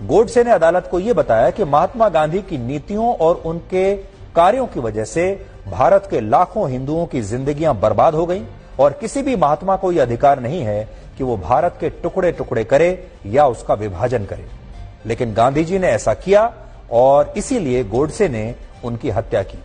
गोडसे ने अदालत को यह बताया कि महात्मा गांधी की नीतियों और उनके कार्यों की वजह से भारत के लाखों हिंदुओं की जिंदगियां बर्बाद हो गईं और किसी भी महात्मा को यह अधिकार नहीं है कि वो भारत के टुकड़े टुकड़े करे या उसका विभाजन करे। लेकिन गांधी जी ने ऐसा किया और इसीलिए गोडसे ने उनकी हत्या की।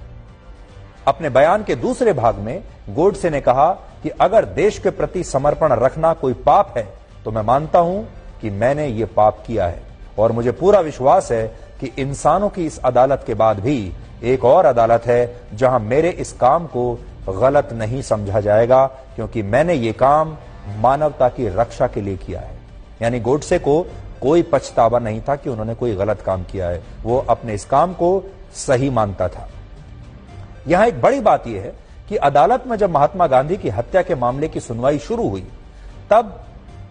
अपने बयान के दूसरे भाग में गोडसे ने कहा कि अगर देश के प्रति समर्पण रखना कोई पाप है तो मैं मानता हूं कि मैंने ये पाप किया है और मुझे पूरा विश्वास है कि इंसानों की इस अदालत के बाद भी एक और अदालत है जहां मेरे इस काम को गलत नहीं समझा जाएगा, क्योंकि मैंने ये काम मानवता की रक्षा के लिए किया है। यानी गोडसे को कोई पछतावा नहीं था कि उन्होंने कोई गलत काम किया है, वो अपने इस काम को सही मानता था। यहां एक बड़ी बात यह है कि अदालत में जब महात्मा गांधी की हत्या के मामले की सुनवाई शुरू हुई तब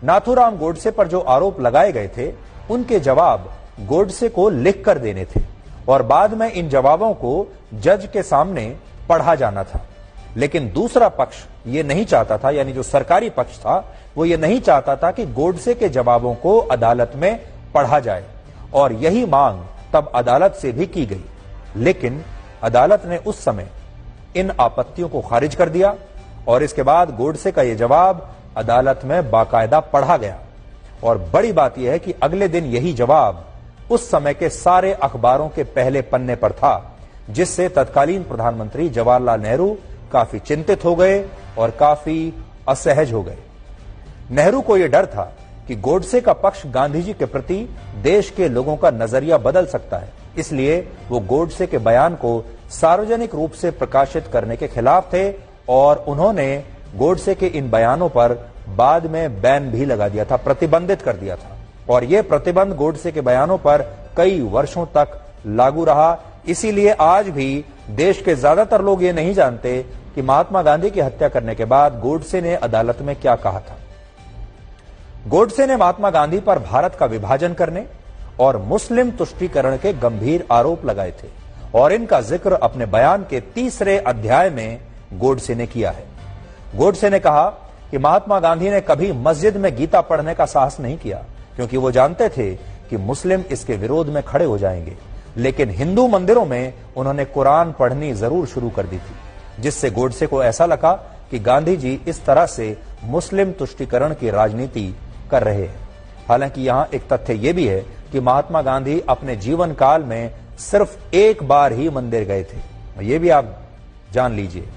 नाथूराम गोडसे पर जो आरोप लगाए गए थे उनके जवाब गोडसे को लिख कर देने थे और बाद में इन जवाबों को जज के सामने पढ़ा जाना था। लेकिन दूसरा पक्ष ये नहीं चाहता था, यानी जो सरकारी पक्ष था वो ये नहीं चाहता था कि गोडसे के जवाबों को अदालत में पढ़ा जाए और यही मांग तब अदालत से भी की गई। लेकिन अदालत ने उस समय इन आपत्तियों को खारिज कर दिया और इसके बाद गोडसे का यह जवाब अदालत में बाकायदा पढ़ा गया। और बड़ी बात यह है कि अगले दिन यही जवाब उस समय के सारे अखबारों के पहले पन्ने पर था, जिससे तत्कालीन प्रधानमंत्री जवाहरलाल नेहरू काफी चिंतित हो गए और काफी असहज हो गए। नेहरू को यह डर था कि गोडसे का पक्ष गांधी जी के प्रति देश के लोगों का नजरिया बदल सकता है, इसलिए वो गोडसे के बयान को सार्वजनिक रूप से प्रकाशित करने के खिलाफ थे और उन्होंने गोडसे के इन बयानों पर बाद में बैन भी लगा दिया था, प्रतिबंधित कर दिया था। और यह प्रतिबंध गोडसे के बयानों पर कई वर्षों तक लागू रहा। इसीलिए आज भी देश के ज्यादातर लोग ये नहीं जानते कि महात्मा गांधी की हत्या करने के बाद गोडसे ने अदालत में क्या कहा था। गोडसे ने महात्मा गांधी पर भारत का विभाजन करने और मुस्लिम तुष्टीकरण के गंभीर आरोप लगाए थे और इनका जिक्र अपने बयान के तीसरे अध्याय में गोडसे ने किया है। गोडसे ने कहा कि महात्मा गांधी ने कभी मस्जिद में गीता पढ़ने का साहस नहीं किया, क्योंकि वो जानते थे कि मुस्लिम इसके विरोध में खड़े हो जाएंगे। लेकिन हिंदू मंदिरों में उन्होंने कुरान पढ़नी जरूर शुरू कर दी थी, जिससे गोडसे को ऐसा लगा कि गांधी जी इस तरह से मुस्लिम तुष्टीकरण की राजनीति कर रहे हैं। हालांकि यहां एक तथ्य यह भी है कि महात्मा गांधी अपने जीवन काल में सिर्फ एक बार ही मंदिर गए थे। यह भी आप जान लीजिए,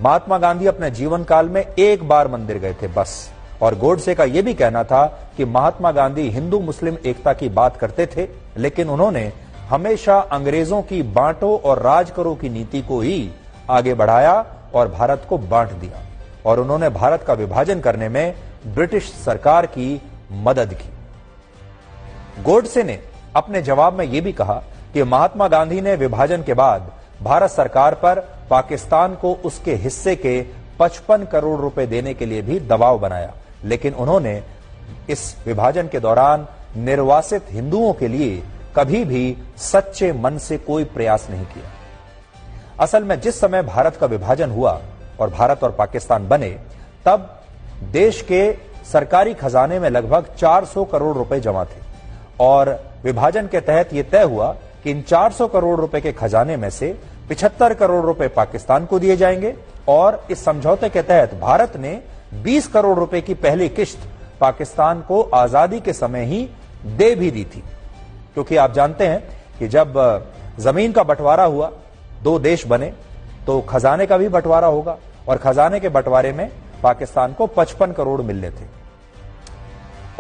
महात्मा गांधी अपने जीवन काल में एक बार मंदिर गए थे बस। और गोडसे का यह भी कहना था कि महात्मा गांधी हिंदू मुस्लिम एकता की बात करते थे, लेकिन उन्होंने हमेशा अंग्रेजों की बांटो और राज करो की नीति को ही आगे बढ़ाया और भारत को बांट दिया और उन्होंने भारत का विभाजन करने में ब्रिटिश सरकार की मदद की। गोडसे ने अपने जवाब में यह भी कहा कि महात्मा गांधी ने विभाजन के बाद भारत सरकार पर पाकिस्तान को उसके हिस्से के 55 करोड़ रुपए देने के लिए भी दबाव बनाया, लेकिन उन्होंने इस विभाजन के दौरान निर्वासित हिंदुओं के लिए कभी भी सच्चे मन से कोई प्रयास नहीं किया। असल में जिस समय भारत का विभाजन हुआ और भारत और पाकिस्तान बने, तब देश के सरकारी खजाने में लगभग 400 करोड़ रुपए जमा थे और विभाजन के तहत यह तय हुआ कि इन 400 करोड़ रुपए के खजाने में से 75 करोड़ रुपए पाकिस्तान को दिए जाएंगे और इस समझौते के तहत भारत ने 20 करोड़ रुपए की पहली किश्त पाकिस्तान को आजादी के समय ही दे भी दी थी, क्योंकि आप जानते हैं कि जब जमीन का बंटवारा हुआ, दो देश बने, तो खजाने का भी बंटवारा होगा और खजाने के बंटवारे में पाकिस्तान को 55 करोड़ मिलने थे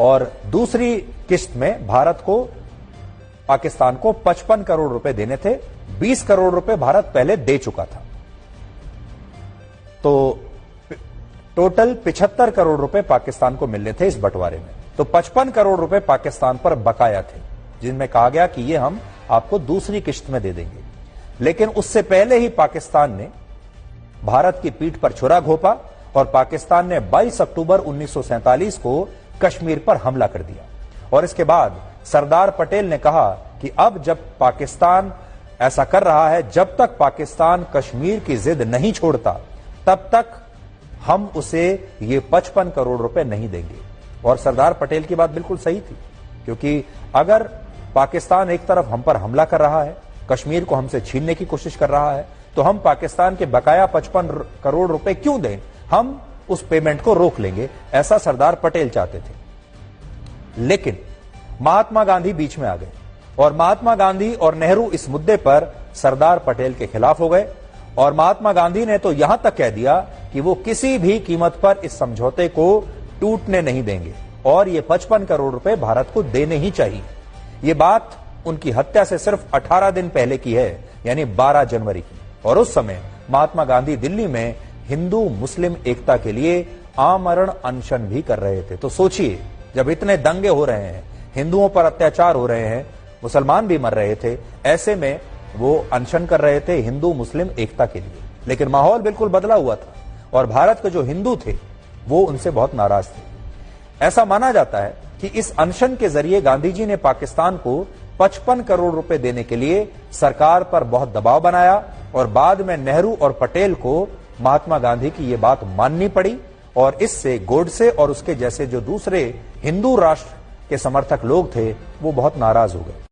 और दूसरी किश्त में भारत को पाकिस्तान को 55 करोड़ रुपए देने थे। 20 करोड़ रुपए भारत पहले दे चुका था, तो टोटल 75 करोड़ रुपए पाकिस्तान को मिलने थे इस बंटवारे में। तो 55 करोड़ रुपए पाकिस्तान पर बकाया थे, जिनमें कहा गया कि ये हम आपको दूसरी किश्त में दे देंगे। लेकिन उससे पहले ही पाकिस्तान ने भारत की पीठ पर छुरा घोंपा और पाकिस्तान ने 22 अक्टूबर 1947 को कश्मीर पर हमला कर दिया और इसके बाद सरदार पटेल ने कहा कि अब जब पाकिस्तान ऐसा कर रहा है, जब तक पाकिस्तान कश्मीर की जिद नहीं छोड़ता तब तक हम उसे ये 55 करोड़ रुपए नहीं देंगे। और सरदार पटेल की बात बिल्कुल सही थी, क्योंकि अगर पाकिस्तान एक तरफ हम पर हमला कर रहा है, कश्मीर को हमसे छीनने की कोशिश कर रहा है, तो हम पाकिस्तान के बकाया 55 करोड़ रुपए क्यों दें, हम उस पेमेंट को रोक लेंगे, ऐसा सरदार पटेल चाहते थे। लेकिन महात्मा गांधी बीच में आ गए और महात्मा गांधी और नेहरू इस मुद्दे पर सरदार पटेल के खिलाफ हो गए और महात्मा गांधी ने तो यहां तक कह दिया कि वो किसी भी कीमत पर इस समझौते को टूटने नहीं देंगे और ये 55 करोड़ रुपए भारत को देने ही चाहिए। ये बात उनकी हत्या से सिर्फ 18 दिन पहले की है, यानी 12 जनवरी की, और उस समय महात्मा गांधी दिल्ली में हिंदू मुस्लिम एकता के लिए आमरण अनशन भी कर रहे थे। तो सोचिए, जब इतने दंगे हो रहे हैं, हिंदुओं पर अत्याचार हो रहे हैं, मुसलमान भी मर रहे थे, ऐसे में वो अनशन कर रहे थे हिंदू मुस्लिम एकता के लिए। लेकिन माहौल बिल्कुल बदला हुआ था और भारत के जो हिंदू थे वो उनसे बहुत नाराज थे। ऐसा माना जाता है कि इस अनशन के जरिए गांधी जी ने पाकिस्तान को 55 करोड़ रुपए देने के लिए सरकार पर बहुत दबाव बनाया और बाद में नेहरू और पटेल को महात्मा गांधी की ये बात माननी पड़ी और इससे गोडसे और उसके जैसे जो दूसरे हिंदू राष्ट्र के समर्थक लोग थे वो बहुत नाराज हो गए।